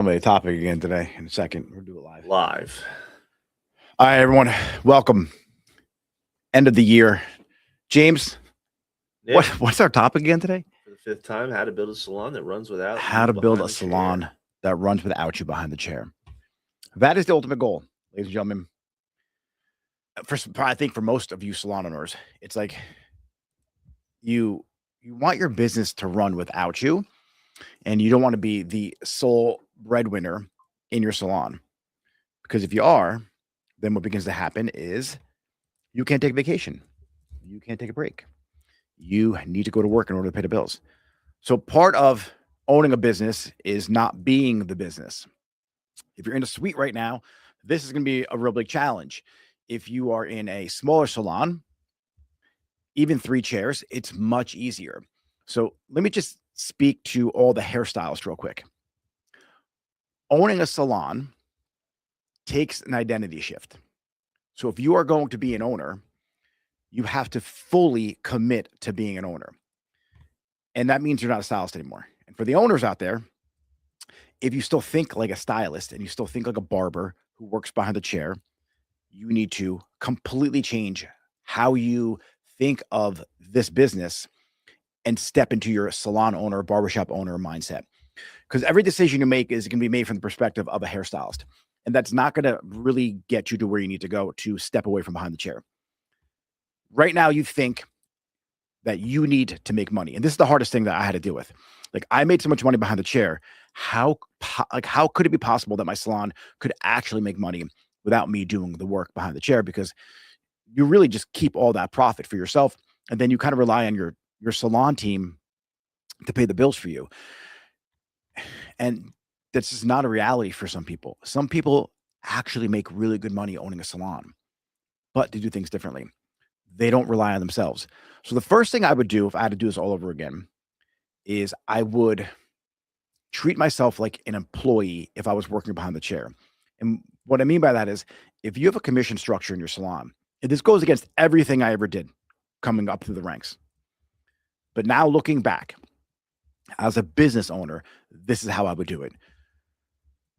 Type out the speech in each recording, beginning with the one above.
A topic again today in a second. We'll do it live. Live. All right, everyone. Welcome. End of the year. James, Yeah. what's our topic again today? For the fifth time, how to build a salon that runs without How you to build behind a the chair. salon that runs without you behind the chair. That is the ultimate goal, ladies and gentlemen. I think for most of you salon owners, it's like you want your business to run without you, and you don't want to be the sole breadwinner in your salon. Because if you are, then what begins to happen is you can't take vacation. You can't take a break. You need to go to work in order to pay the bills. So part of owning a business is not being the business. If you're in a suite right now, this is going to be a real big challenge. If you are in a smaller salon, even 3 chairs, it's much easier. So let me just speak to all the hairstylists real quick. Owning a salon takes an identity shift. So if you are going to be an owner, you have to fully commit to being an owner. And that means you're not a stylist anymore. And for the owners out there, if you still think like a stylist and you still think like a barber who works behind the chair, you need to completely change how you think of this business and step into your salon owner, barbershop owner mindset. Because every decision you make is going to be made from the perspective of a hairstylist. And that's not going to really get you to where you need to go to step away from behind the chair. Right now, you think that you need to make money. And this is the hardest thing that I had to deal with. Like, I made so much money behind the chair. How could it be possible that my salon could actually make money without me doing the work behind the chair? Because you really just keep all that profit for yourself. And then you kind of rely on your salon team to pay the bills for you. And that's just not a reality for some people. Some people actually make really good money owning a salon, but they do things differently. They don't rely on themselves. So the first thing I would do if I had to do this all over again is I would treat myself like an employee if I was working behind the chair. And what I mean by that is if you have a commission structure in your salon, and this goes against everything I ever did coming up through the ranks. But now looking back, as a business owner, this is how I would do it.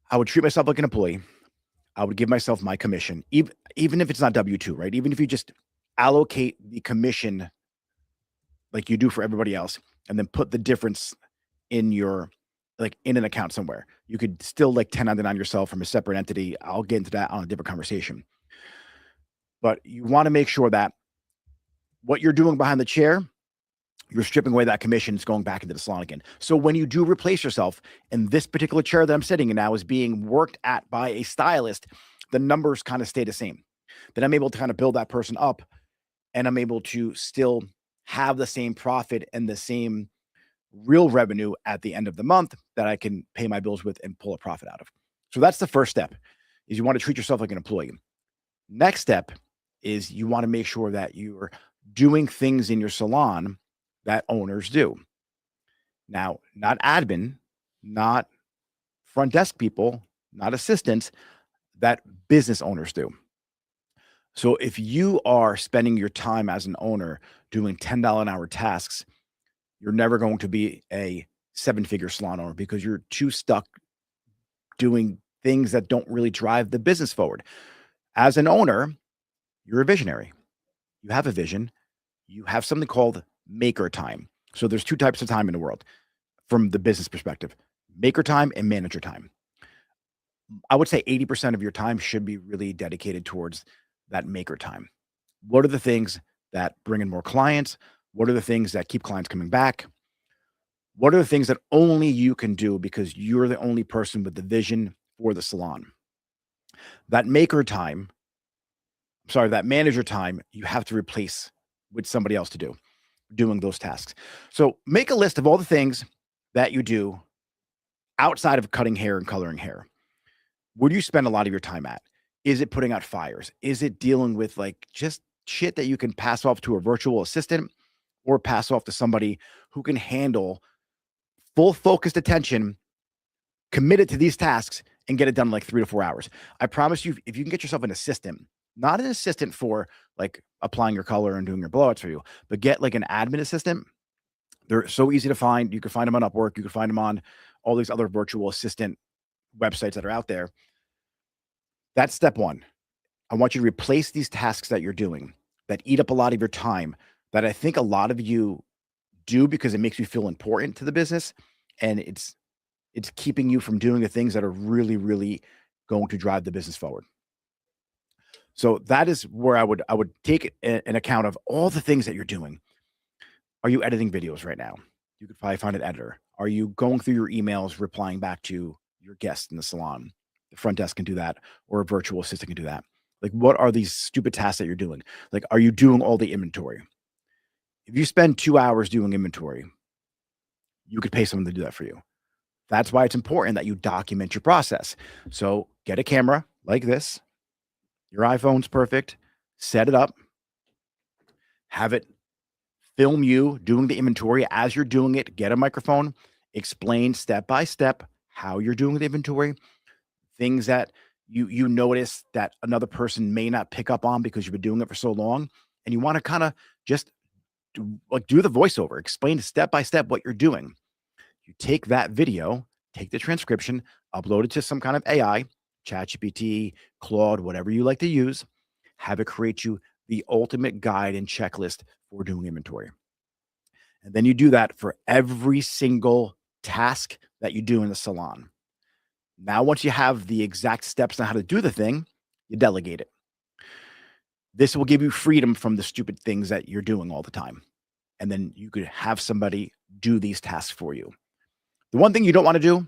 I would treat myself like an employee. I would give myself my commission, even if it's not W-2, right? Even if you just allocate the commission like you do for everybody else, and then put the difference in in an account somewhere. You could still like 1099 yourself from a separate entity. I'll get into that on a different conversation. But you want to make sure that what you're doing behind the chair, you're stripping away that commission. It's going back into the salon again. So when you do replace yourself, and this particular chair that I'm sitting in now is being worked at by a stylist, the numbers kind of stay the same. Then I'm able to kind of build that person up, and I'm able to still have the same profit and the same real revenue at the end of the month that I can pay my bills with and pull a profit out of. So that's the first step, is you want to treat yourself like an employee. Next step is you want to make sure that you're doing things in your salon that owners do. Now, not admin, not front desk people, not assistants, that business owners do. So if you are spending your time as an owner doing $10 an hour tasks, you're never going to be a 7-figure salon owner because you're too stuck doing things that don't really drive the business forward. As an owner, you're a visionary. You have a vision. You have something called maker time. So there's 2 types of time in the world from the business perspective: maker time and manager time. I would say 80% of your time should be really dedicated towards that maker time. What are the things that bring in more clients? What are the things that keep clients coming back? What are the things that only you can do because you're the only person with the vision for the salon? That maker time, that manager time, you have to replace with somebody else to do doing those tasks. So make a list of all the things that you do outside of cutting hair and coloring hair. Where do you spend a lot of your time at? Is it putting out fires? Is it dealing with like just shit that you can pass off to a virtual assistant or pass off to somebody who can handle full focused attention, committed to these tasks, and get it done in like 3 to 4 hours? I promise you, if you can get yourself an assistant, not an assistant for like applying your color and doing your blowouts for you, but get like an admin assistant. They're so easy to find. You can find them on Upwork. You can find them on all these other virtual assistant websites that are out there. That's step one. I want you to replace these tasks that you're doing that eat up a lot of your time, that I think a lot of you do because it makes you feel important to the business, and it's keeping you from doing the things that are really, really going to drive the business forward. So that is where I would take an account of all the things that you're doing. Are you editing videos right now? You could probably find an editor. Are you going through your emails, replying back to your guests in the salon? The front desk can do that, or a virtual assistant can do that. Like, what are these stupid tasks that you're doing? Like, are you doing all the inventory? If you spend 2 hours doing inventory, you could pay someone to do that for you. That's why it's important that you document your process. So get a camera like this. Your iPhone's perfect. Set it up. Have it film you doing the inventory as you're doing it. Get a microphone. Explain step by step how you're doing the inventory. Things that you notice that another person may not pick up on because you've been doing it for so long, and you want to kind of just do the voiceover. Explain step by step what you're doing. You take that video, take the transcription, upload it to some kind of AI, ChatGPT, Claude, whatever you like to use, have it create you the ultimate guide and checklist for doing inventory. And then you do that for every single task that you do in the salon. Now, once you have the exact steps on how to do the thing, you delegate it. This will give you freedom from the stupid things that you're doing all the time. And then you could have somebody do these tasks for you. The one thing you don't want to do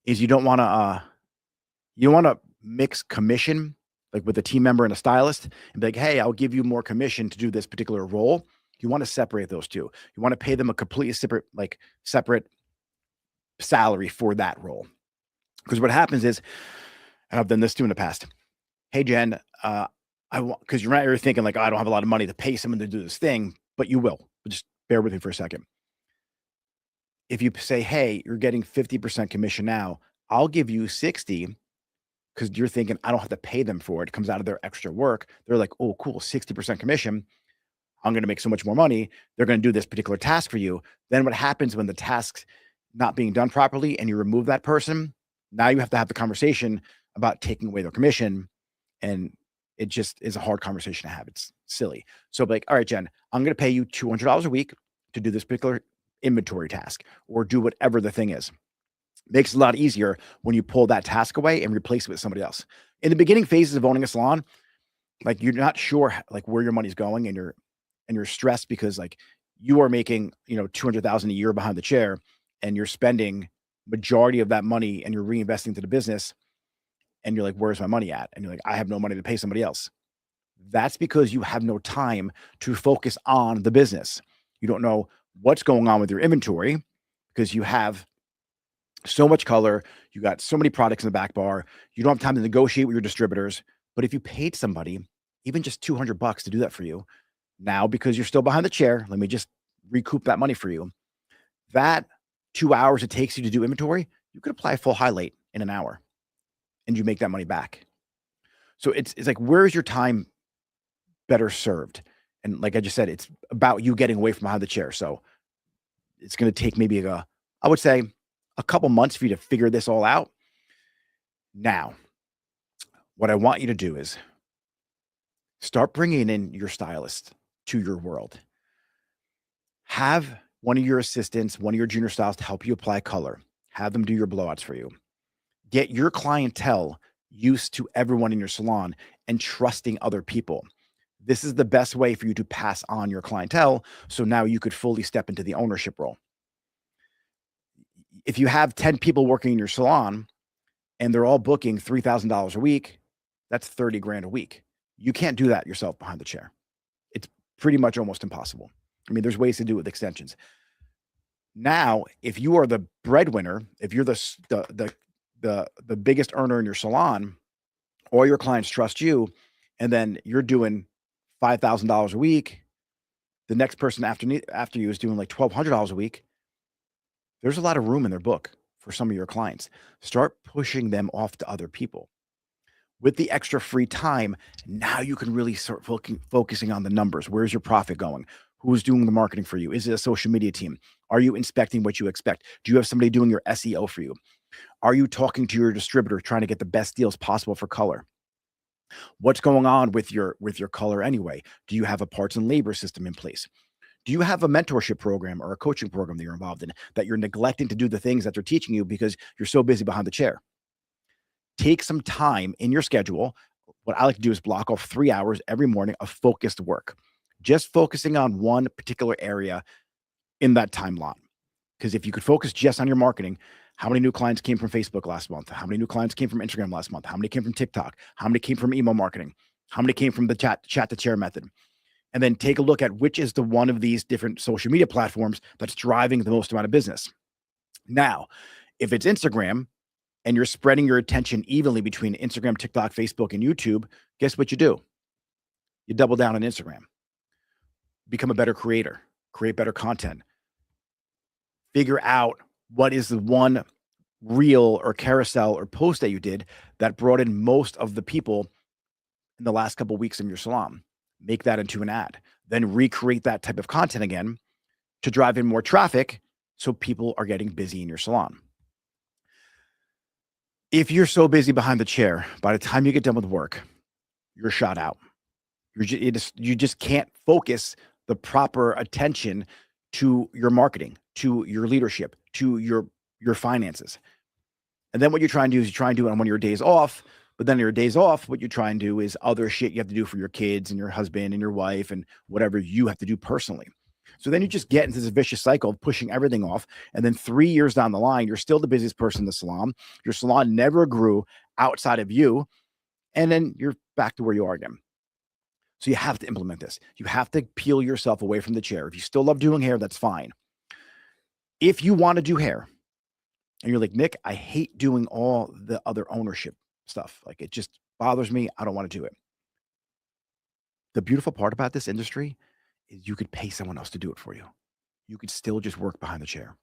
is you don't want to mix commission like with a team member and a stylist and be like, hey, I'll give you more commission to do this particular role. You want to separate those two. You want to pay them a completely separate salary for that role. Because what happens is, and I've done this too in the past. Hey, Jen, because you're thinking like, oh, I don't have a lot of money to pay someone to do this thing, but you will. But just bear with me for a second. If you say, hey, you're getting 50% commission now, I'll give you 60 because you're thinking I don't have to pay them for it. It comes out of their extra work. They're like, oh, cool, 60% commission. I'm going to make so much more money. They're going to do this particular task for you. Then what happens when the task's not being done properly and you remove that person? Now you have to have the conversation about taking away their commission. And it just is a hard conversation to have. It's silly. So like, all right, Jen, I'm going to pay you $200 a week to do this particular inventory task or do whatever the thing is. Makes it a lot easier when you pull that task away and replace it with somebody else. In the beginning phases of owning a salon, like you're not sure like where your money's going and you're stressed because like you are making, $200,000 a year behind the chair and you're spending majority of that money and you're reinvesting to the business and you're like, where's my money at? And you're like, I have no money to pay somebody else. That's because you have no time to focus on the business. You don't know what's going on with your inventory because you have so much color. You got so many products in the back bar. You don't have time to negotiate with your distributors. But if you paid somebody, even just $200 to do that for you, now because you're still behind the chair, let me just recoup that money for you. That 2 hours it takes you to do inventory, you could apply a full highlight in an hour and you make that money back. So it's like, where's your time better served? And like I just said, it's about you getting away from behind the chair. So it's going to take maybe I would say a couple months for you to figure this all out. Now, what I want you to do is start bringing in your stylist to your world. Have one of your assistants, one of your junior stylists help you apply color. Have them do your blowouts for you. Get your clientele used to everyone in your salon and trusting other people. This is the best way for you to pass on your clientele. So now you could fully step into the ownership role. If you have 10 people working in your salon and they're all booking $3,000 a week, that's 30 grand a week. You can't do that yourself behind the chair. It's pretty much almost impossible. I mean, there's ways to do it with extensions. Now, if you are the breadwinner, if you're the biggest earner in your salon, all your clients trust you, and then you're doing $5,000 a week, the next person after you is doing like $1,200 a week, there's a lot of room in their book for some of your clients. Start pushing them off to other people. With the extra free time, now you can really start focusing on the numbers. Where's your profit going? Who's doing the marketing for you? Is it a social media team? Are you inspecting what you expect? Do you have somebody doing your SEO for you? Are you talking to your distributor trying to get the best deals possible for color? What's going on with your color anyway? Do you have a parts and labor system in place? Do you have a mentorship program or a coaching program that you're involved in that you're neglecting to do the things that they're teaching you because you're so busy behind the chair? Take some time in your schedule. What I like to do is block off 3 hours every morning of focused work, just focusing on one particular area in that time lot. Because if you could focus just on your marketing, how many new clients came from Facebook last month? How many new clients came from Instagram last month? How many came from TikTok? How many came from email marketing? How many came from the chat to chair method? And then take a look at which is the one of these different social media platforms that's driving the most amount of business. Now, if it's Instagram and you're spreading your attention evenly between Instagram, TikTok, Facebook, and YouTube, guess what you do? You double down on Instagram, become a better creator, create better content, figure out what is the one reel or carousel or post that you did that brought in most of the people in the last couple of weeks in your salon. Make that into an ad, then recreate that type of content again to drive in more traffic so people are getting busy in your salon. If you're so busy behind the chair, by the time you get done with work, you're shot out. You just can't focus the proper attention to your marketing, to your leadership, to your finances. And then what you try and do is you try and do it on one of your days off. But then your days off, what you try and do is other shit you have to do for your kids and your husband and your wife and whatever you have to do personally. So then you just get into this vicious cycle of pushing everything off. And then 3 years down the line, you're still the busiest person in the salon. Your salon never grew outside of you. And then you're back to where you are again. So you have to implement this. You have to peel yourself away from the chair. If you still love doing hair, that's fine. If you want to do hair and you're like, Nick, I hate doing all the other ownership stuff. Like it just bothers me. I don't want to do it. The beautiful part about this industry is you could pay someone else to do it for you. You could still just work behind the chair.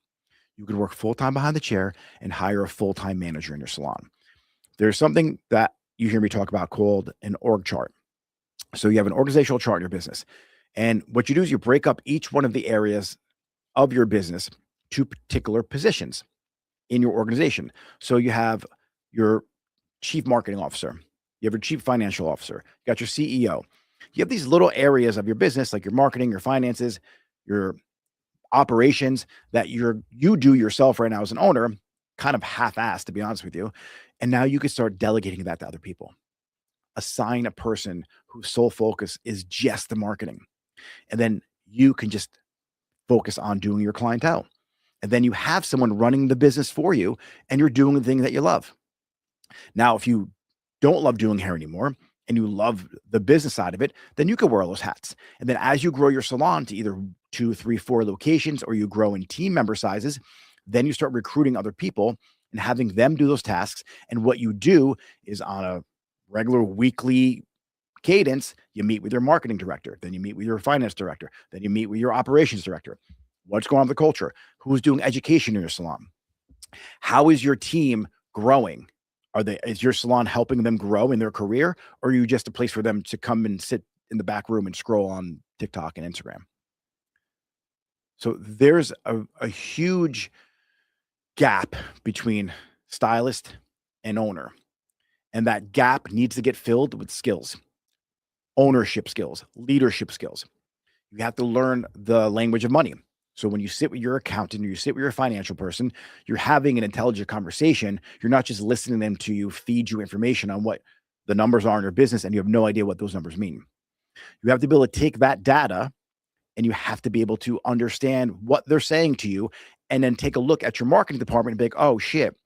You could work full-time behind the chair and hire a full-time manager in your salon. There's something that you hear me talk about called an org chart. So you have an organizational chart in your business. And what you do is you break up each one of the areas of your business to particular positions in your organization. So you have your chief marketing officer, you have your chief financial officer, you got your CEO. You have these little areas of your business, like your marketing, your finances, your operations that you do yourself right now as an owner, kind of half-assed, to be honest with you. And now you can start delegating that to other people. Assign a person whose sole focus is just the marketing. And then you can just focus on doing your clientele. And then you have someone running the business for you and you're doing the thing that you love. Now, if you don't love doing hair anymore and you love the business side of it, then you can wear all those hats. And then as you grow your salon to either 2, 3, 4 locations, or you grow in team member sizes, then you start recruiting other people and having them do those tasks. And what you do is on a regular weekly cadence, you meet with your marketing director, then you meet with your finance director, then you meet with your operations director. What's going on with the culture? Who's doing education in your salon? How is your team growing? Is your salon helping them grow in their career, or are you just a place for them to come and sit in the back room and scroll on TikTok and Instagram? So there's a huge gap between stylist and owner. And that gap needs to get filled with skills, ownership skills, leadership skills. You have to learn the language of money. So when you sit with your accountant or you sit with your financial person, you're having an intelligent conversation. You're not just listening to them to you feed you information on what the numbers are in your business and you have no idea what those numbers mean. You have to be able to take that data and you have to be able to understand what they're saying to you and then take a look at your marketing department and be like, oh shit,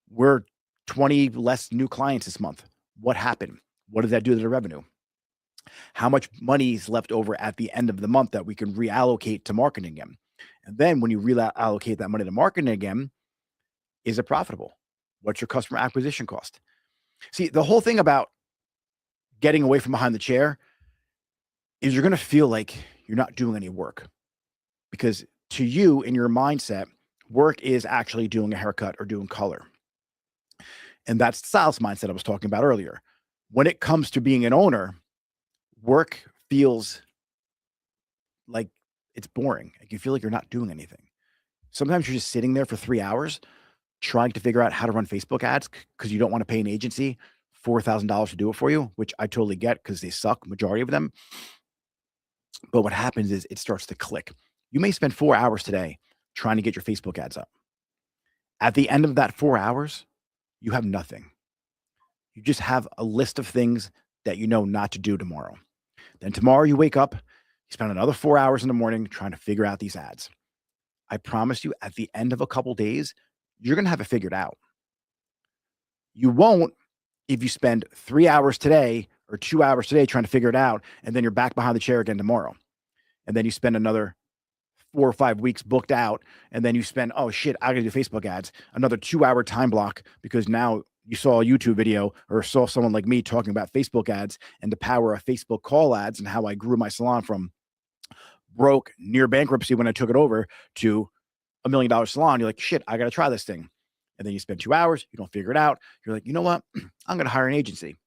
we're 20 less new clients this month. What happened? What does that do to the revenue? How much money is left over at the end of the month that we can reallocate to marketing again? And then when you reallocate that money to marketing again, is it profitable? What's your customer acquisition cost? See, the whole thing about getting away from behind the chair is you're going to feel like you're not doing any work because to you in your mindset, work is actually doing a haircut or doing color. And that's the stylist mindset I was talking about earlier. When it comes to being an owner, work feels like it's boring. Like you feel like you're not doing anything. Sometimes you're just sitting there for 3 hours trying to figure out how to run Facebook ads because you don't want to pay an agency $4,000 to do it for you, which I totally get because they suck, majority of them. But what happens is it starts to click. You may spend 4 hours today trying to get your Facebook ads up. At the end of that 4 hours, you have nothing. You just have a list of things that you know not to do tomorrow. Then tomorrow you wake up, you spend another 4 hours in the morning trying to figure out these ads. I promise you, at the end of a couple days, you're going to have it figured out. You won't if you spend 3 hours today or 2 hours today trying to figure it out, and then you're back behind the chair again tomorrow. And then you spend another 4 or 5 weeks booked out, and then you spend, oh shit, I gotta do Facebook ads, another 2-hour time block because now you saw a YouTube video or saw someone like me talking about Facebook ads and the power of Facebook call ads and how I grew my salon from broke, near bankruptcy when I took it over to $1 million salon. You're like, shit, I got to try this thing. And then you spend 2 hours, you don't figure it out. You're like, you know what? I'm going to hire an agency.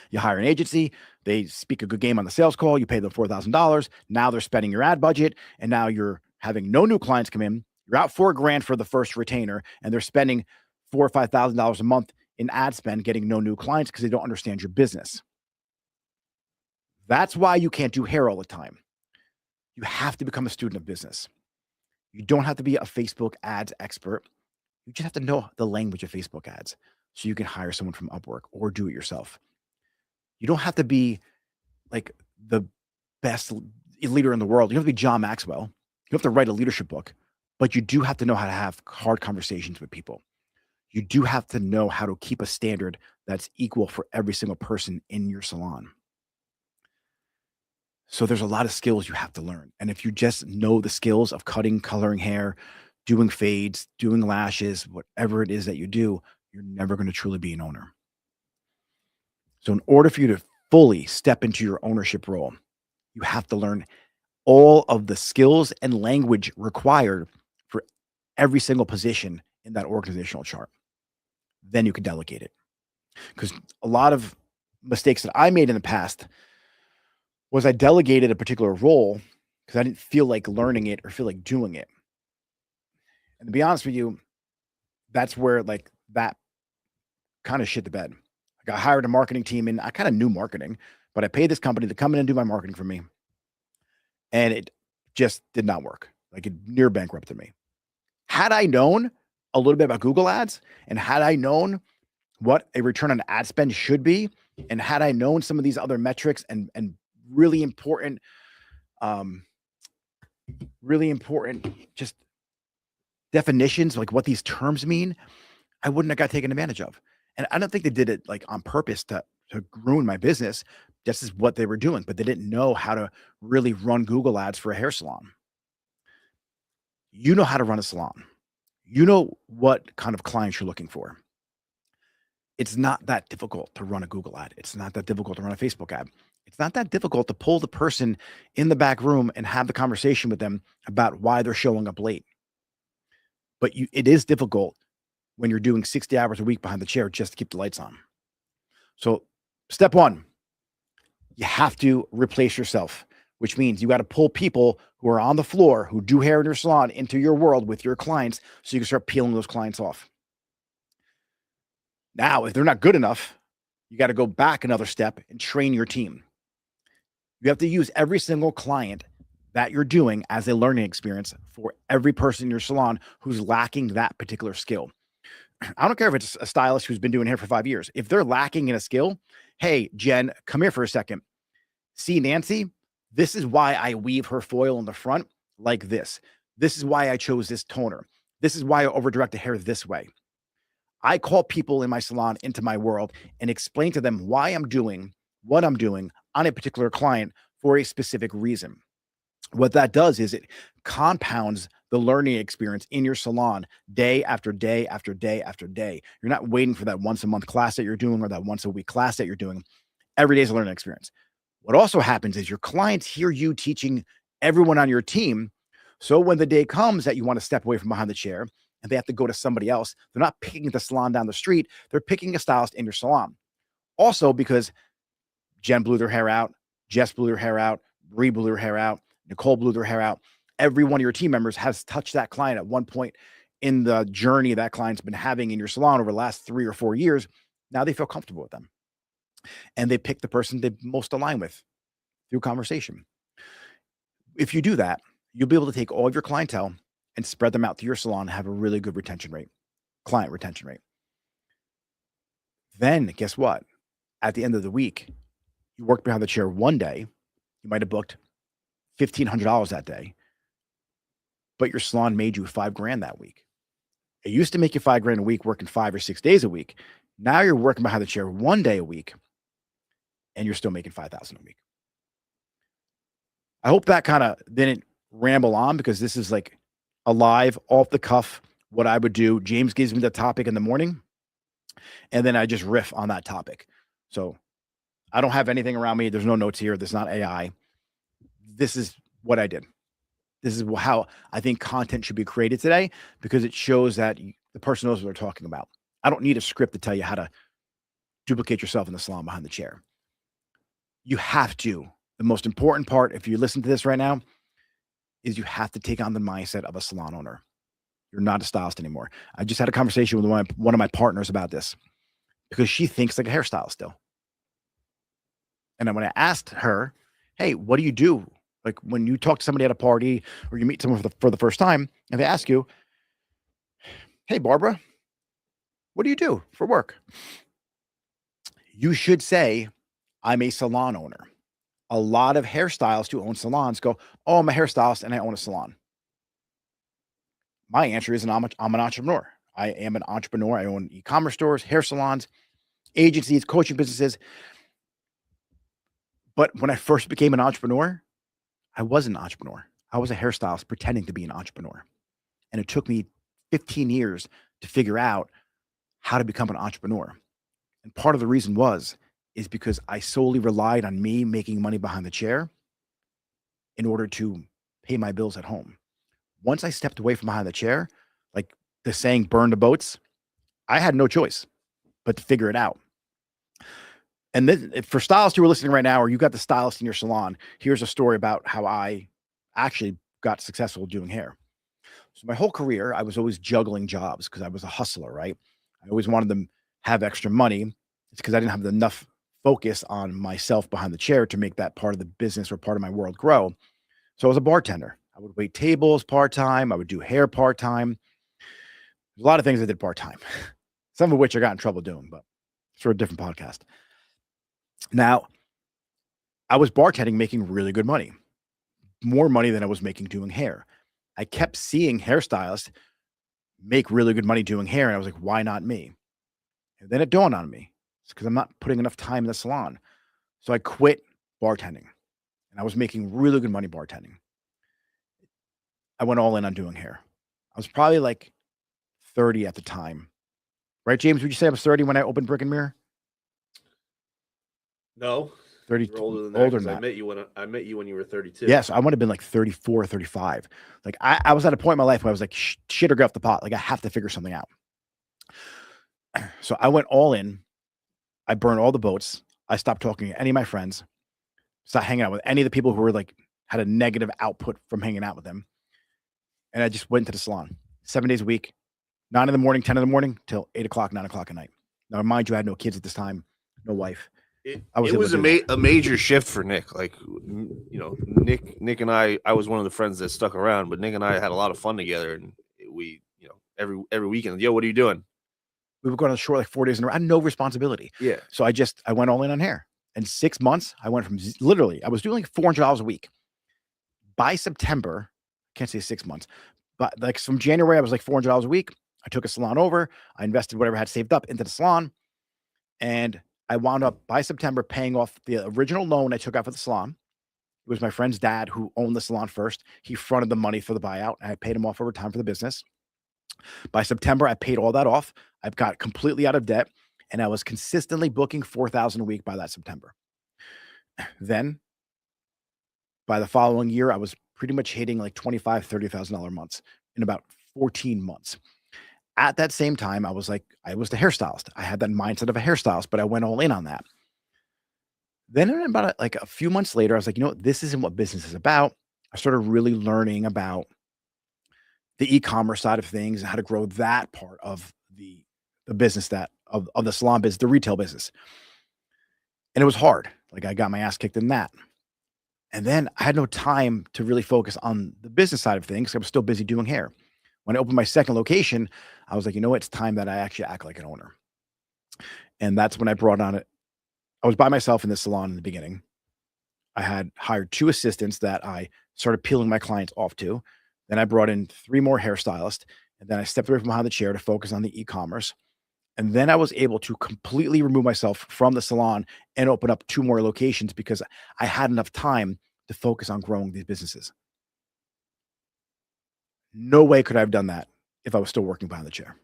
You hire an agency, they speak a good game on the sales call, you pay them $4,000. Now they're spending your ad budget, and now you're having no new clients come in. You're out $4,000 for the first retainer, and they're spending $4,000 or $5,000 a month in ad spend, getting no new clients because they don't understand your business. That's why you can't do hair all the time. You have to become a student of business. You don't have to be a Facebook ads expert. You just have to know the language of Facebook ads so you can hire someone from Upwork or do it yourself. You don't have to be like the best leader in the world. You don't have to be John Maxwell. You don't have to write a leadership book, but you do have to know how to have hard conversations with people. You do have to know how to keep a standard that's equal for every single person in your salon. So there's a lot of skills you have to learn. And if you just know the skills of cutting, coloring hair, doing fades, doing lashes, whatever it is that you do, you're never going to truly be an owner. So in order for you to fully step into your ownership role, you have to learn all of the skills and language required for every single position in that organizational chart. Then you can delegate it. Because a lot of mistakes that I made in the past was I delegated a particular role because I didn't feel like learning it or feel like doing it. And to be honest with you, that's where like that kind of shit the bed. I got hired a marketing team and I kind of knew marketing, but I paid this company to come in and do my marketing for me. And it just did not work. Like it near bankrupted me. Had I known a little bit about Google ads and had I known what a return on ad spend should be, and had I known some of these other metrics and really important just definitions, like what these terms mean, I wouldn't have got taken advantage of. And I don't think they did it like on purpose to ruin my business. This is what they were doing, but they didn't know how to really run Google ads for a hair salon. You know how to run a salon. You know what kind of clients you're looking for. It's not that difficult to run a Google ad. It's not that difficult to run a Facebook ad. It's not that difficult to pull the person in the back room and have the conversation with them about why they're showing up late. But it is difficult when you're doing 60 hours a week behind the chair just to keep the lights on. So step one, you have to replace yourself, which means you got to pull people who are on the floor, who do hair in your salon into your world with your clients so you can start peeling those clients off. Now, if they're not good enough, you got to go back another step and train your team. You have to use every single client that you're doing as a learning experience for every person in your salon who's lacking that particular skill. I don't care if it's a stylist who's been doing hair for 5 years. If they're lacking in a skill, hey, Jen, come here for a second. See, Nancy, this is why I weave her foil in the front like this. This is why I chose this toner. This is why I overdirect the hair this way. I call people in my salon into my world and explain to them why I'm doing what I'm doing on a particular client for a specific reason. What that does is it compounds the learning experience in your salon day after day after day after day. You're not waiting for that once a month class that you're doing or that once a week class that you're doing. Every day is a learning experience. What also happens is your clients hear you teaching everyone on your team. So when the day comes that you want to step away from behind the chair and they have to go to somebody else, they're not picking the salon down the street. They're picking a stylist in your salon. Also, because Jen blew their hair out, Jess blew their hair out, Bree blew her hair out, Nicole blew their hair out. Every one of your team members has touched that client at one point in the journey that client's been having in your salon over the last 3 or 4 years, now they feel comfortable with them. And they pick the person they most align with through conversation. If you do that, you'll be able to take all of your clientele and spread them out through your salon and have a really good retention rate, client retention rate. Then guess what? At the end of the week, you work behind the chair one day, you might have booked $1,500 that day, but your salon made you $5,000 that week. It used to make you $5,000 a week working 5 or 6 days a week. Now you're working behind the chair one day a week and you're still making $5,000 a week. I hope that kind of didn't ramble on, because this is like a live, off the cuff, what I would do. James gives me the topic in the morning, and then I just riff on that topic. So I don't have anything around me. There's no notes here. This is not AI. This is what I did. This is how I think content should be created today, because it shows that the person knows what they're talking about. I don't need a script to tell you how to duplicate yourself in the salon behind the chair. You have to. The most important part, if you listen to this right now, is you have to take on the mindset of a salon owner. You're not a stylist anymore. I just had a conversation with one of my partners about this, because she thinks like a hairstylist still. And when I asked her, hey, what do you do? Like when you talk to somebody at a party or you meet someone for the first time, and they ask you, hey, Barbara, what do you do for work? You should say, I'm a salon owner. A lot of hairstylists who own salons go, oh, I'm a hairstylist and I own a salon. My answer is, I'm an entrepreneur. I am an entrepreneur. I own e-commerce stores, hair salons, agencies, coaching businesses. But when I first became an entrepreneur, I wasn't an entrepreneur. I was a hairstylist pretending to be an entrepreneur. And it took me 15 years to figure out how to become an entrepreneur. And part of the reason is because I solely relied on me making money behind the chair in order to pay my bills at home. Once I stepped away from behind the chair, like the saying, burn the boats, I had no choice but to figure it out. And then for stylists who are listening right now, or you got the stylist in your salon, here's a story about how I actually got successful doing hair. So my whole career, I was always juggling jobs because I was a hustler, right? I always wanted them to have extra money. It's because I didn't have enough focus on myself behind the chair to make that part of the business or part of my world grow. So I was a bartender. I would wait tables part-time. I would do hair part-time. There's a lot of things I did part-time, some of which I got in trouble doing, but it's for a different podcast. Now, I was bartending, making really good money, more money than I was making doing hair. I kept seeing hairstylists make really good money doing hair, and I was like, why not me? And then it dawned on me, it's because I'm not putting enough time in the salon. So I quit bartending, and I was making really good money bartending. I went all in on doing hair. I was probably like 30 at the time. Right, James? Would you say I was 30 when I opened Brick and Mirror? No, 30, you're older than that. older than 'Cause that. I met you when you were 32. Yes, I would have been like 34, 35. Like I was at a point in my life where I was like, shit or get off the pot. Like I have to figure something out. So I went all in. I burned all the boats. I stopped talking to any of my friends. Stopped hanging out with any of the people who were like, had a negative output from hanging out with them. And I just went to the salon 7 days a week, 9 in the morning, 10 in the morning, till 8 o'clock, 9 o'clock at night. Now, mind you, I had no kids at this time, no wife. It able was to do that. a major shift for Nick. Like, Nick and I was one of the friends that stuck around, but Nick and I had a lot of fun together, and we, every weekend, yo, what are you doing? We would go on the shore like 4 days in a row. I had no responsibility. Yeah. So I went all in on hair. In 6 months, I went from literally, I was doing like $400 a week. By September, can't say 6 months, but like from January, I was like $400 a week. I took a salon over. I invested whatever I had saved up into the salon. And I wound up by September paying off the original loan I took out for the salon. It was my friend's dad who owned the salon first. He fronted the money for the buyout, and I paid him off over time for the business. By September, I paid all that off. I've got completely out of debt, and I was consistently booking $4,000 a week by that September. Then by the following year, I was pretty much hitting like $25,000, $30,000 months in about 14 months. At that same time, I was the hairstylist. I had that mindset of a hairstylist, but I went all in on that. Then about like a few months later, I was like, this isn't what business is about. I started really learning about the e-commerce side of things and how to grow that part of the business of the salon business, the retail business. And it was hard. Like I got my ass kicked in that. And then I had no time to really focus on the business side of things. I was still busy doing hair. When I opened my second location, I was like, you know what? It's time that I actually act like an owner. And that's when I brought on it. I was by myself in the salon in the beginning. I had hired 2 assistants that I started peeling my clients off to. Then I brought in 3 more hairstylists, and then I stepped away from behind the chair to focus on the e-commerce. And then I was able to completely remove myself from the salon and open up 2 more locations because I had enough time to focus on growing these businesses. No way could I have done that if I was still working behind the chair.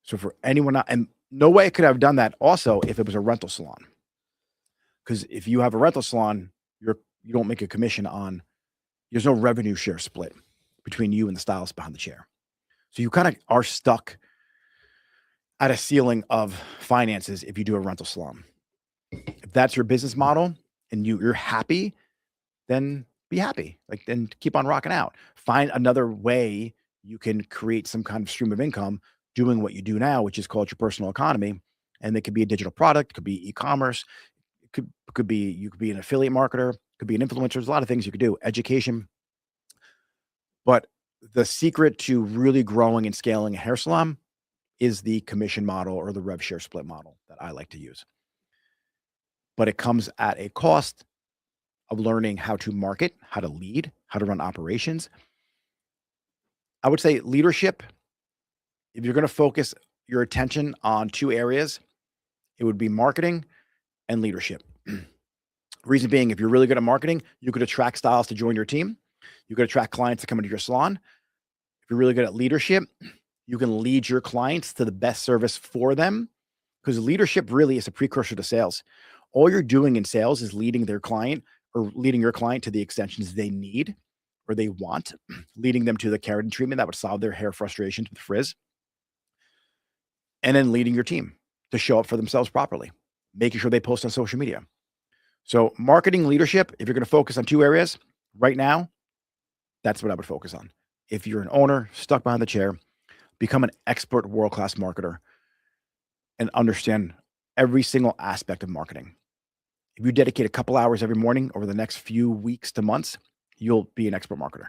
So for anyone out, and no way could I have done that also if it was a rental salon. Because if you have a rental salon, you don't make a commission on, there's no revenue share split between you and the stylist behind the chair. So you kind of are stuck at a ceiling of finances if you do a rental salon. If that's your business model and you're happy, then be happy. Like then keep on rocking out. Find another way you can create some kind of stream of income doing what you do now, which is called your personal economy. And it could be a digital product, could be e-commerce, could be you could be an affiliate marketer, could be an influencer. There's a lot of things you could do, education. But the secret to really growing and scaling a hair salon is the commission model or the rev share split model that I like to use. But it comes at a cost of learning how to market, how to lead, how to run operations. I would say leadership, if you're going to focus your attention on 2 areas, it would be marketing and leadership. Reason being, if you're really good at marketing, you could attract stylists to join your team. You could attract clients to come into your salon. If you're really good at leadership, you can lead your clients to the best service for them, because leadership really is a precursor to sales. All you're doing in sales is leading their client or leading your client to the extensions they need or they want, leading them to the keratin treatment that would solve their hair frustrations with frizz, and then leading your team to show up for themselves properly, making sure they post on social media. So marketing, leadership, if you're going to focus on 2 areas right now, that's what I would focus on. If you're an owner stuck behind the chair, become an expert world-class marketer and understand every single aspect of marketing. If you dedicate a couple hours every morning over the next few weeks to months, you'll be an expert marketer.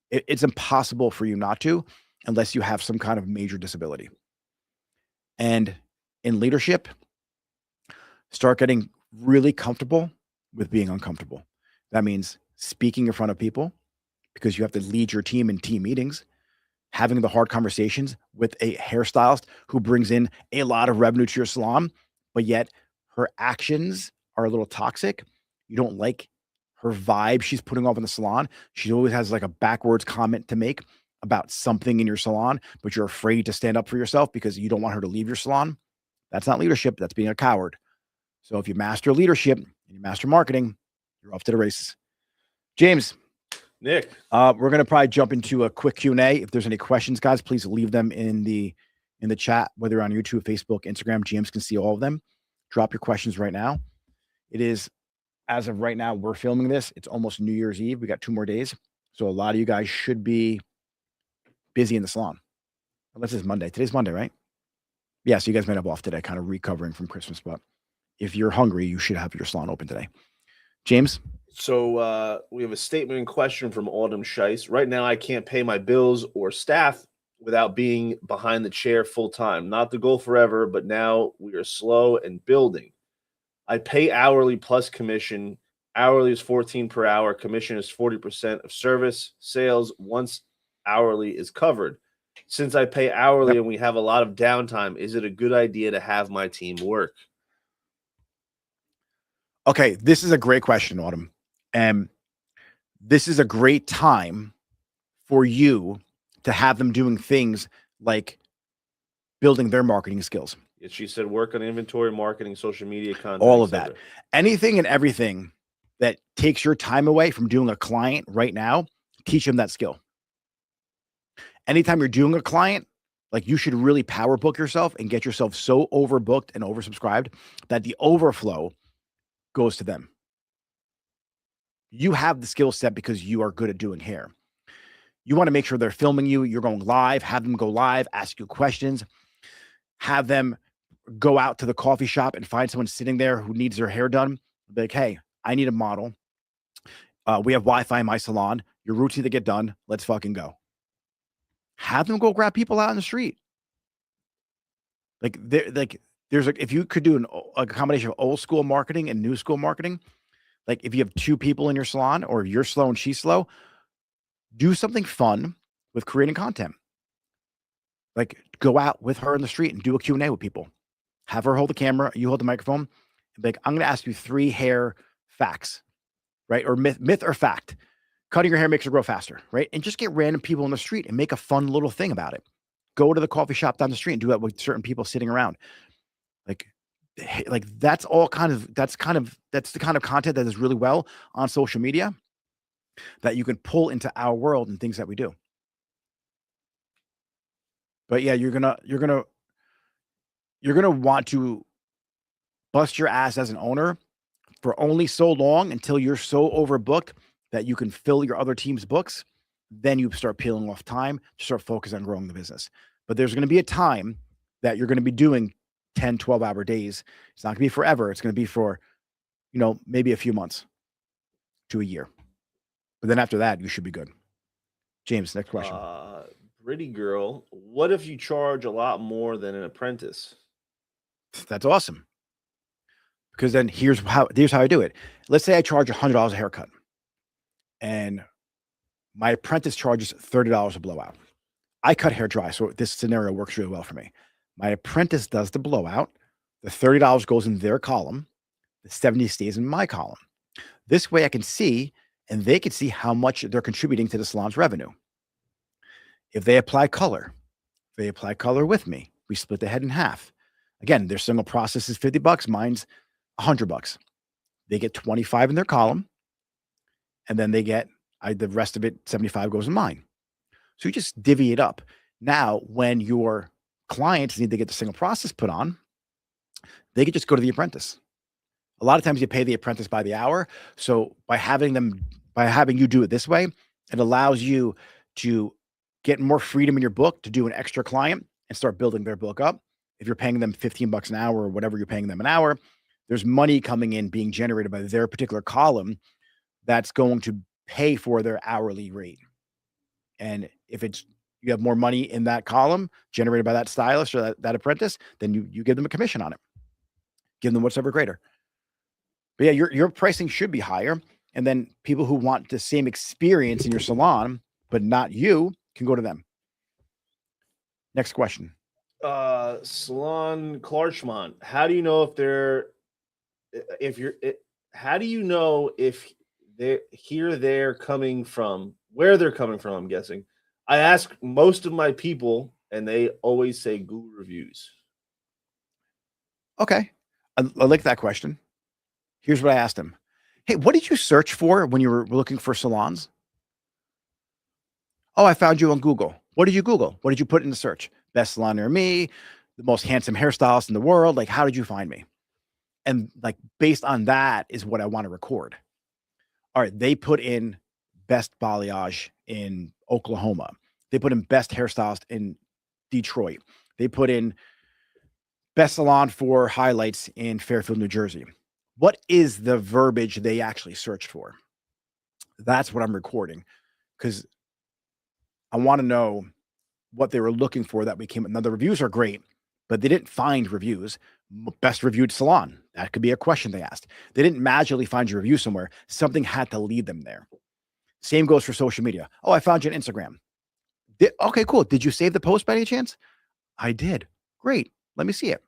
It's impossible for you not to, unless you have some kind of major disability. And in leadership, start getting really comfortable with being uncomfortable. That means speaking in front of people because you have to lead your team in team meetings, having the hard conversations with a hairstylist who brings in a lot of revenue to your salon, but yet her actions are a little toxic. You don't like her vibe she's putting off in the salon. She always has like a backwards comment to make about something in your salon, but you're afraid to stand up for yourself because you don't want her to leave your salon. That's not leadership. That's being a coward. So if you master leadership and you master marketing, you're off to the races. James, Nick, we're going to probably jump into a quick Q&A. If there's any questions, guys, please leave them in the chat, whether you're on YouTube, Facebook, Instagram. James can see all of them. Drop your questions right now. It is, as of right now, we're filming this. It's almost New Year's Eve. We got 2 more days. So a lot of you guys should be busy in the salon. Unless it's Monday. Today's Monday, right? Yeah, so you guys might have off today, kind of recovering from Christmas. But if you're hungry, you should have your salon open today. James? so we have a statement in question from Autumn Scheiss. Right now, I can't pay my bills or staff without being behind the chair full time. Not the goal forever, but now we are slow and building. I pay hourly plus commission. Hourly is 14 per hour. Commission is 40% of service sales once hourly is covered. Since I pay hourly and we have a lot of downtime, is it a good idea to have my team work? Okay, this is a great question, Autumn. And this is a great time for you to have them doing things like building their marketing skills. She said work on inventory, marketing, social media content, all of that. Anything and everything that takes your time away from doing a client right now, teach them that skill. Anytime you're doing a client, like you should really power book yourself and get yourself so overbooked and oversubscribed that the overflow goes to them. You have the skill set because you are good at doing hair. You want to make sure they're filming you. You're going live, have them go live, ask you questions, have them go out to the coffee shop and find someone sitting there who needs their hair done. Be like, hey, I need a model. We have Wi-Fi in my salon. Your routine to get done. Let's fucking go. Have them go grab people out in the street. There's if you could do a combination of old school marketing and new school marketing, like if you have two people in your salon or you're slow and she's slow, do something fun with creating content. Like go out with her in the street and do a Q&A with people. Have her hold the camera, you hold the microphone, and be like, I'm going to ask you 3 hair facts, right? Or myth or fact. Cutting your hair makes it grow faster, right? And just get random people in the street and make a fun little thing about it. Go to the coffee shop down the street and do that with certain people sitting around. Like that's the kind of content that is really well on social media that you can pull into our world and things that we do. But yeah, you're gonna want to bust your ass as an owner for only so long until you're so overbooked that you can fill your other team's books. Then you start peeling off time to start focusing on growing the business. But there's going to be a time that you're going to be doing 10, 12-hour days. It's not going to be forever. It's going to be for, maybe a few months to a year. But then after that, you should be good. James, next question. Pretty girl, what if you charge a lot more than an apprentice? That's awesome. Because then here's how I do it. Let's say I charge $100 a haircut and my apprentice charges $30 a blowout. I cut hair dry, so this scenario works really well for me. My apprentice does the blowout. The $30 goes in their column. The $70 stays in my column. This way I can see, and they can see how much they're contributing to the salon's revenue. If they apply color with me. We split the head in half. Again, their single process is $50. Mine's $100. They get 25 in their column, and then they get the rest of it, 75 goes in mine. So you just divvy it up. Now, when your clients need to get the single process put on, they could just go to the apprentice. A lot of times you pay the apprentice by the hour. So by having you do it this way, it allows you to get more freedom in your book to do an extra client and start building their book up. If you're paying them $15 an hour or whatever you're paying them an hour, there's money coming in being generated by their particular column that's going to pay for their hourly rate. And if you have more money in that column generated by that stylist or that apprentice, then you give them a commission on it. Give them whatever greater. But yeah, your pricing should be higher. And then people who want the same experience in your salon, but not you, can go to them. Next question. Salon Klarchmont. How do you know if they're coming from, where they're coming from? I'm guessing. I ask most of my people, and they always say Google reviews. Okay, I like that question. Here's what I asked them. Hey, what did you search for when you were looking for salons? Oh, I found you on Google. What did you Google? What did you put in the search? Best salon near me, the most handsome hairstylist in the world. Like, how did you find me? And like, based on that is what I want to record. All right, they put in best balayage in Oklahoma. They put in best hairstylist in Detroit. They put in best salon for highlights in Fairfield, New Jersey. What is the verbiage they actually searched for? That's what I'm recording, because I want to know what they were looking for that we came. Now, the reviews are great, but they didn't find reviews. Best reviewed salon. That could be a question they asked. They didn't magically find your review somewhere. Something had to lead them there. Same goes for social media. Oh, I found you on Instagram. Okay, cool. Did you save the post by any chance? I did. Great. Let me see it.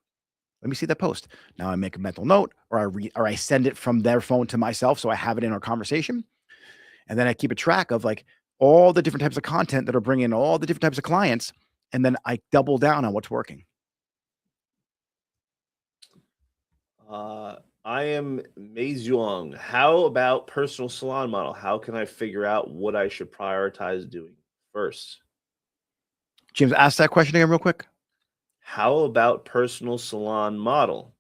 Let me see that post. Now I make a mental note, or I send it from their phone to myself, so I have it in our conversation. And then I keep a track of like all the different types of content that are bringing all the different types of clients. And then I double down on what's working. I am Meizuong. How about personal salon model? How can I figure out what I should prioritize doing first? James, ask that question again real quick. How about personal salon model?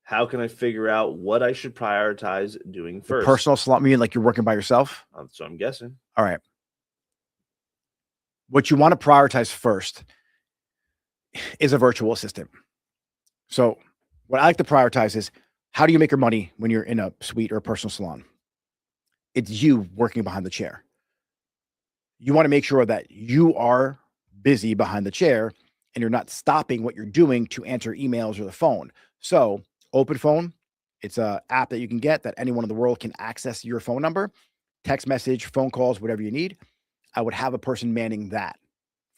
How can I figure out what I should prioritize doing first? Personal salon, meaning like you're working by yourself? That's what I'm guessing. All right. what you want to prioritize first is a virtual assistant. So what I like to prioritize is, how do you make your money when you're in a suite or a personal salon? It's you working behind the chair. You want to make sure that you are busy behind the chair and you're not stopping what you're doing to answer emails or the phone. So Open Phone, it's an app that you can get that anyone in the world can access your phone number, text message, phone calls, whatever you need. I would have a person manning that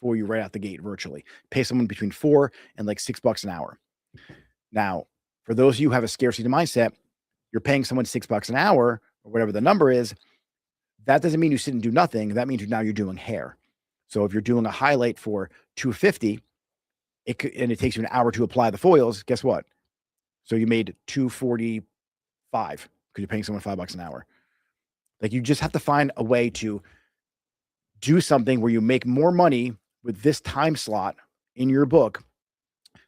for you right out the gate virtually. Pay someone between $4 and like $6 an hour. Now, for those of you who have a scarcity mindset, you're paying someone $6 an hour or whatever the number is. That doesn't mean you sit and do nothing. That means now you're doing hair. So if you're doing a highlight for $250, and it takes you an hour to apply the foils, guess what? So you made $245 because you're paying someone $5 an hour. Like, you just have to find a way to do something where you make more money with this time slot in your book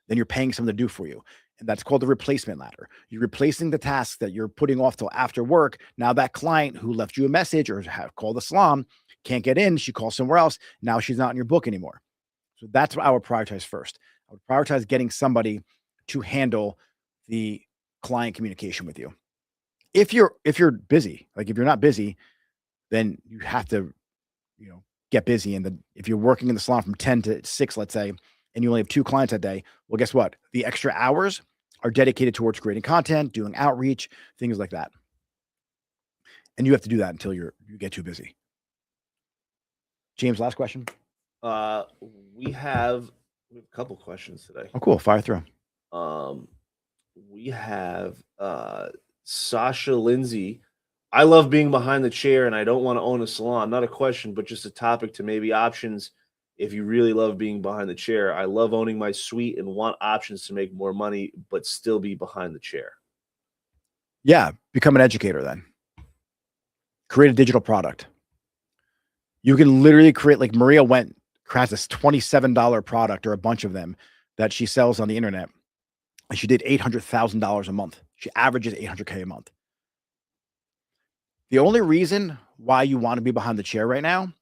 than you're paying someone to do for you. And that's called the replacement ladder. You're replacing the tasks that you're putting off till after work. Now that client who left you a message or called the salon can't get in. She calls somewhere else. Now she's not in your book anymore. So that's what I would prioritize first. I would prioritize getting somebody to handle the client communication with you. If you're busy, like if you're not busy, then you have to, get busy. And then if you're working in the salon from 10 to 6, let's say, and you only have 2 clients a day, well, guess what? The extra hours are dedicated towards creating content, doing outreach, things like that. And you have to do that until you get too busy. James, last question. We have a couple questions today. Oh, cool. Fire through. We have Sasha Lindsay. I love being behind the chair and I don't want to own a salon. Not a question, but just a topic to maybe options. If you really love being behind the chair, I love owning my suite and want options to make more money, but still be behind the chair. Yeah. Become an educator then. Create a digital product. You can literally create, like Maria has this $27 product or a bunch of them that she sells on the internet. And she did $800,000 a month. She averages $800K a month. The only reason why you want to be behind the chair right now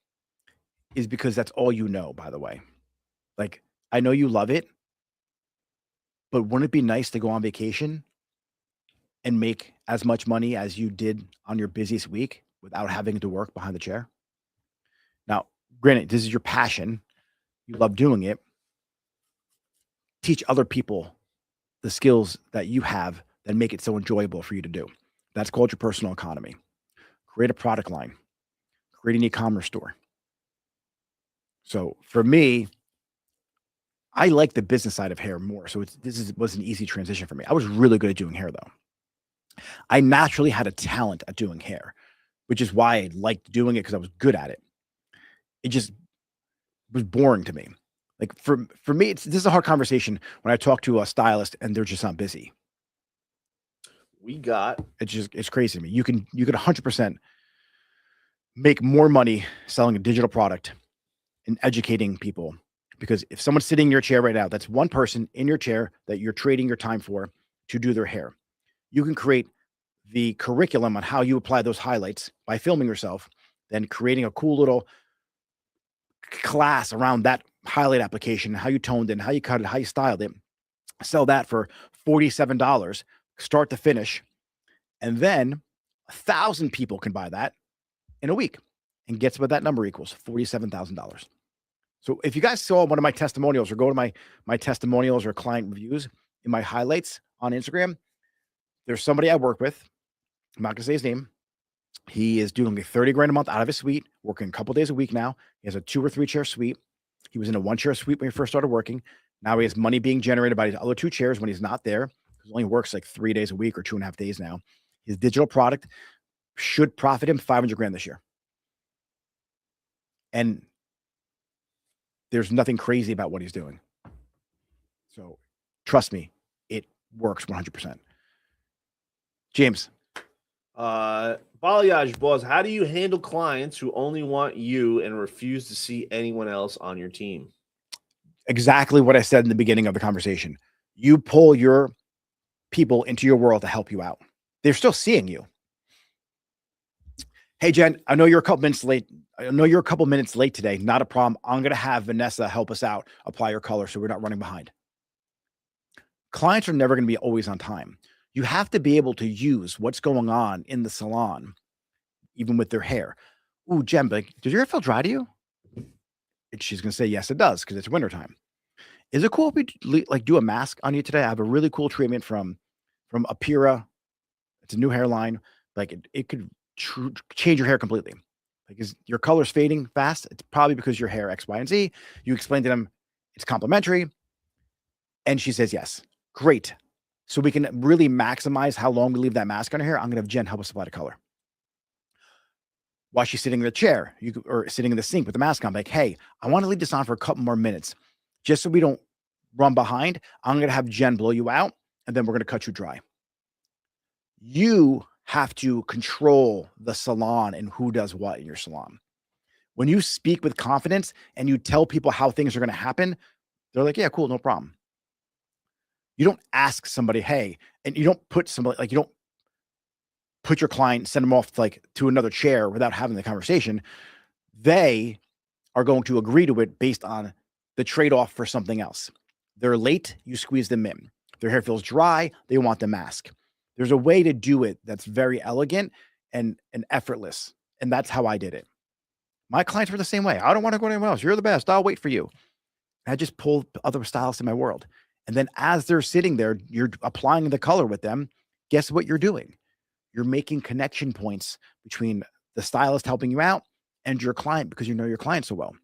is because that's all you know, by the way. Like, I know you love it, but wouldn't it be nice to go on vacation and make as much money as you did on your busiest week without having to work behind the chair? Now, granted, this is your passion. You love doing it. Teach other people the skills that you have that make it so enjoyable for you to do. That's called your personal economy. Create a product line. Create an e-commerce store. So for me, I like the business side of hair more. So this was an easy transition for me. I was really good at doing hair, though. I naturally had a talent at doing hair, which is why I liked doing it, because I was good at it. It just was boring to me. Like for me, this is a hard conversation when I talk to a stylist and they're just not busy. It's crazy to me. You can 100% make more money selling a digital product and educating people, because if someone's sitting in your chair right now, that's one person in your chair that you're trading your time for to do their hair. You can create the curriculum on how you apply those highlights by filming yourself, then creating a cool little class around that highlight application, how you toned it, how you cut it, how you styled it. Sell that for $47, start to finish. And then 1,000 people can buy that in a week. And guess what that number equals? $47,000. So if you guys saw one of my testimonials, or go to my testimonials or client reviews in my highlights on Instagram, there's somebody I work with. I'm not gonna say his name. He is doing like 30 grand a month out of his suite, working a couple days a week now. He has a 2 or 3 chair suite. He was in a 1 chair suite when he first started working. Now he has money being generated by his other 2 chairs when he's not there. He only works like 3 days a week or 2.5 days now. His digital product should profit him 500 grand this year. And there's nothing crazy about what he's doing. So trust me, it works 100%. James. Balayage Boss, how do you handle clients who only want you and refuse to see anyone else on your team? Exactly what I said in the beginning of the conversation. You pull your people into your world to help you out. They're still seeing you. Hey, Jen, I know you're a couple minutes late. I know you're a couple minutes late today. Not a problem. I'm going to have Vanessa help us out, apply your color so we're not running behind. Clients are never going to be always on time. You have to be able to use what's going on in the salon, even with their hair. Ooh, Jen, like, does your hair feel dry to you? And she's going to say, yes, it does, because it's wintertime. Is it cool if we like do a mask on you today? I have a really cool treatment from Apira. It's a new hairline. Like it could change your hair completely. Like is your color's fading fast? It's probably because your hair X, Y, and Z. You explain to them it's complimentary. And she says yes. Great. So we can really maximize how long we leave that mask on her hair. I'm going to have Jen help us apply the color. While she's sitting in the chair, or sitting in the sink with the mask on, like, hey, I want to leave this on for a couple more minutes just so we don't run behind. I'm going to have Jen blow you out, and then we're going to cut you dry. You have to control the salon and who does what in your salon. When you speak with confidence and you tell people how things are going to happen, they're like, yeah, cool, no problem. You don't ask somebody, hey, and you don't put somebody, like, you don't put your client, send them off like to another chair without having the conversation. They are going to agree to it based on the trade-off for something else. They're late, you squeeze them in. Their hair feels dry, they want the mask. There's a way to do it that's very elegant and effortless. And that's how I did it. My clients were the same way. I don't want to go anywhere else. You're the best. I'll wait for you. I just pulled other stylists in my world. And then as they're sitting there, you're applying the color with them. Guess what you're doing? You're making connection points between the stylist helping you out and your client because you know your client so well.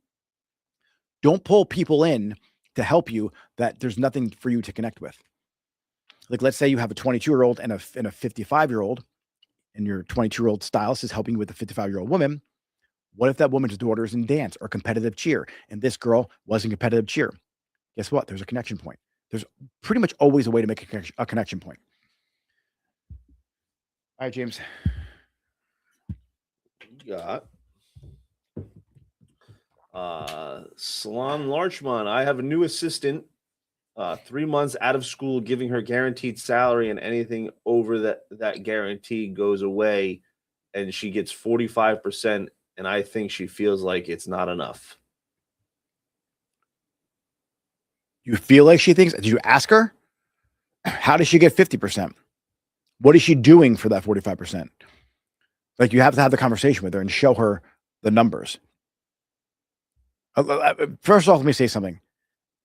Don't pull people in to help you that there's nothing for you to connect with. Like, let's say you have a 22-year-old and a 55-year-old, and your 22-year-old stylist is helping you with a 55-year-old woman. What if that woman's daughter is in dance or competitive cheer, and this girl was in competitive cheer? Guess what? There's a connection point. There's pretty much always a way to make a connection point. All right, James. You got Salon Larchmont. I have a new assistant, 3 months out of school, giving her guaranteed salary, and anything over that guarantee goes away, and she gets 45%. And I think she feels like it's not enough. You feel like she thinks? Did you ask her? How does she get 50%? What is she doing for that 45%? Like, you have to have the conversation with her and show her the numbers. First off, let me say something.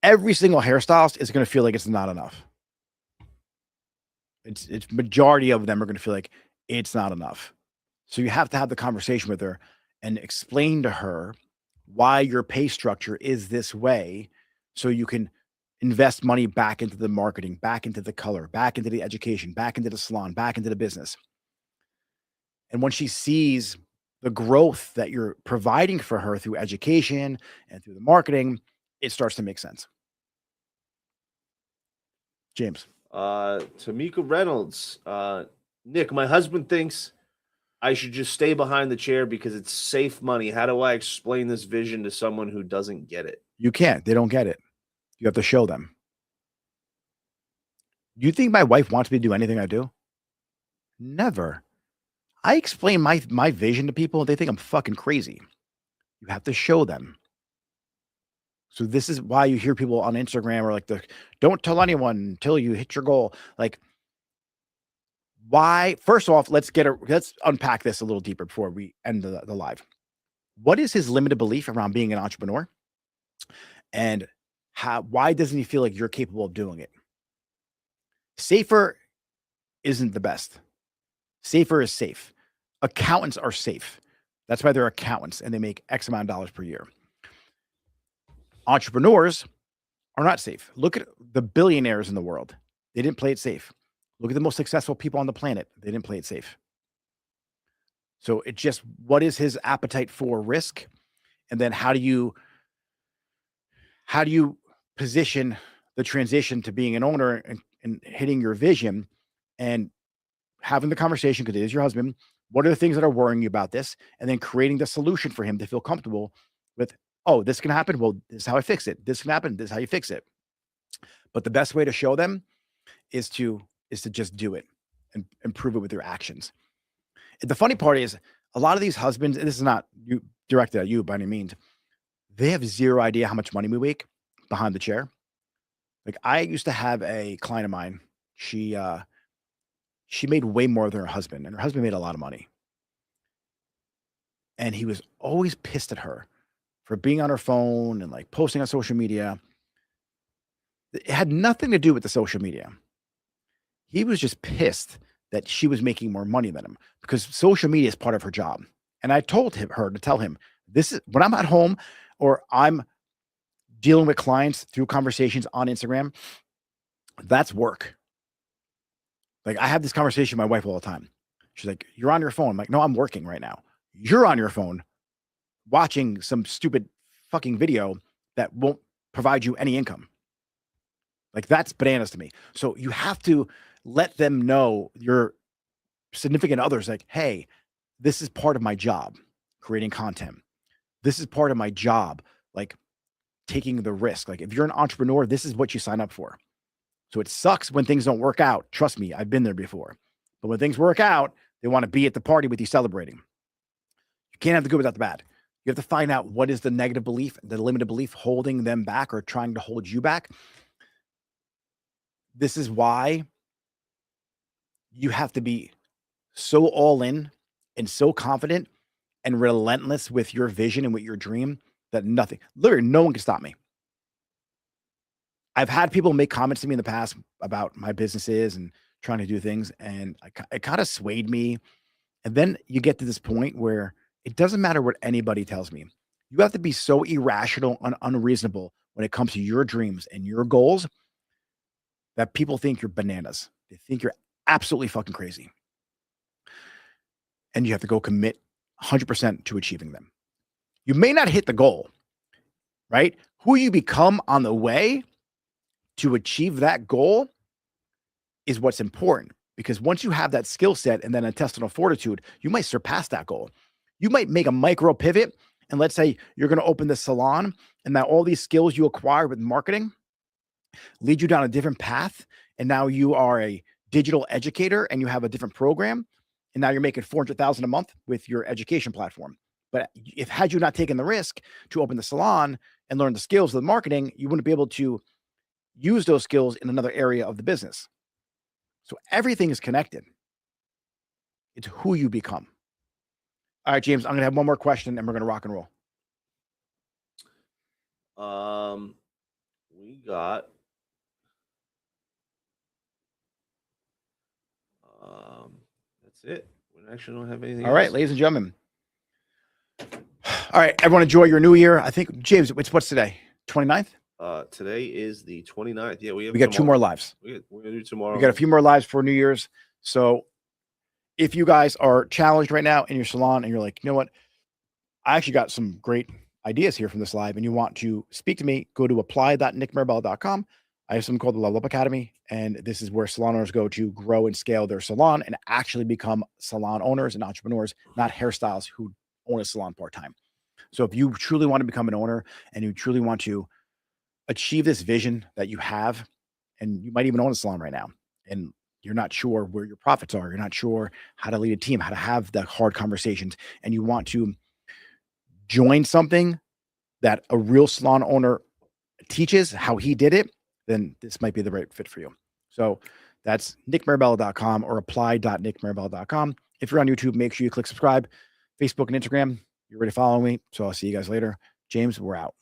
Every single hairstylist is going to feel like it's not enough. It's majority of them are going to feel like it's not enough. So you have to have the conversation with her and explain to her why your pay structure is this way, so you can invest money back into the marketing, back into the color, back into the education, back into the salon, back into the business. And when she sees the growth that you're providing for her through education and through the marketing, it starts to make sense. James. Tamika Reynolds. Nick, my husband thinks I should just stay behind the chair because it's safe money. How do I explain this vision to someone who doesn't get it? You can't. They don't get it. You have to show them. Do you think my wife wants me to do anything I do? Never. I explain my vision to people. They think I'm fucking crazy. You have to show them. So this is why you hear people on Instagram or like don't tell anyone until you hit your goal. Like, why? First off, let's unpack this a little deeper before we end the live. What is his limited belief around being an entrepreneur? And why doesn't he feel like you're capable of doing it? Safer isn't the best. Safer is safe. Accountants are safe. That's why they're accountants and they make X amount of dollars per year. Entrepreneurs are not safe. Look at the billionaires in the world. They didn't play it safe. Look at the most successful people on the planet. They didn't play it safe. So it's just, what is his appetite for risk? And then how do you position the transition to being an owner and hitting your vision and having the conversation, because it is your husband. What are the things that are worrying you about this? And then creating the solution for him to feel comfortable with, oh, this can happen. Well, this is how I fix it. This can happen. This is how you fix it. But the best way to show them is to just do it and prove it with your actions. And the funny part is, a lot of these husbands, and this is not you, directed at you by any means. They have zero idea how much money we make behind the chair. Like I used to have a client of mine. She made way more than her husband, and her husband made a lot of money. And he was always pissed at her for being on her phone and like posting on social media. It had nothing to do with the social media. He was just pissed that she was making more money than him because social media is part of her job. And I told her to tell him, this is when I'm at home or I'm dealing with clients through conversations on Instagram, that's work. Like I have this conversation with my wife all the time. She's like, you're on your phone. I'm like, no, I'm working right now. You're on your phone watching some stupid fucking video that won't provide you any income. Like that's bananas to me. So you have to let them know, your significant others, like, hey, this is part of my job, creating content. This is part of my job, like taking the risk. Like if you're an entrepreneur, this is what you sign up for. So it sucks when things don't work out. Trust me, I've been there before. But when things work out, they want to be at the party with you celebrating. You can't have the good without the bad. You have to find out what is the negative belief, the limited belief holding them back or trying to hold you back. This is why you have to be so all in and so confident and relentless with your vision and with your dream that literally no one can stop me. I've had people make comments to me in the past about my businesses and trying to do things, and it kind of swayed me. And then you get to this point where it doesn't matter what anybody tells me. You have to be so irrational and unreasonable when it comes to your dreams and your goals that people think you're bananas. They think you're absolutely fucking crazy. And you have to go commit 100% to achieving them. You may not hit the goal, right? Who you become on the way to achieve that goal is what's important, because once you have that skill set and then intestinal fortitude, you might surpass that goal. You might make a micro pivot. And let's say you're going to open the salon, and now all these skills you acquire with marketing lead you down a different path. And now you are a digital educator and you have a different program. And now you're making $400,000 a month with your education platform. But had you not taken the risk to open the salon and learn the skills of the marketing, you wouldn't be able to use those skills in another area of the business. So everything is connected. It's who you become. All right, James, I'm going to have one more question and we're going to rock and roll. We got that's it. We actually don't have anything All right, else. ladies and gentlemen. All right, everyone, enjoy your new year. I think, James, what's today? 29th? Today is the 29th. Yeah, we got 2 more lives. We're gonna do tomorrow. We got a few more lives for New Year's. So if you guys are challenged right now in your salon and you're like, you know what, I actually got some great ideas here from this live and you want to speak to me, go to apply.nickmarabella.com. I have something called the Level Up Academy, and this is where salon owners go to grow and scale their salon and actually become salon owners and entrepreneurs, not hairstylists who own a salon part-time. So if you truly want to become an owner and you truly want to achieve this vision that you have, and you might even own a salon right now, and you're not sure where your profits are, you're not sure how to lead a team, how to have the hard conversations, and you want to join something that a real salon owner teaches how he did it, then this might be the right fit for you. So that's nickmarabella.com or apply.nickmarabella.com. If you're on YouTube, make sure you click subscribe. Facebook and Instagram, you're already following me. So I'll see you guys later. James, we're out.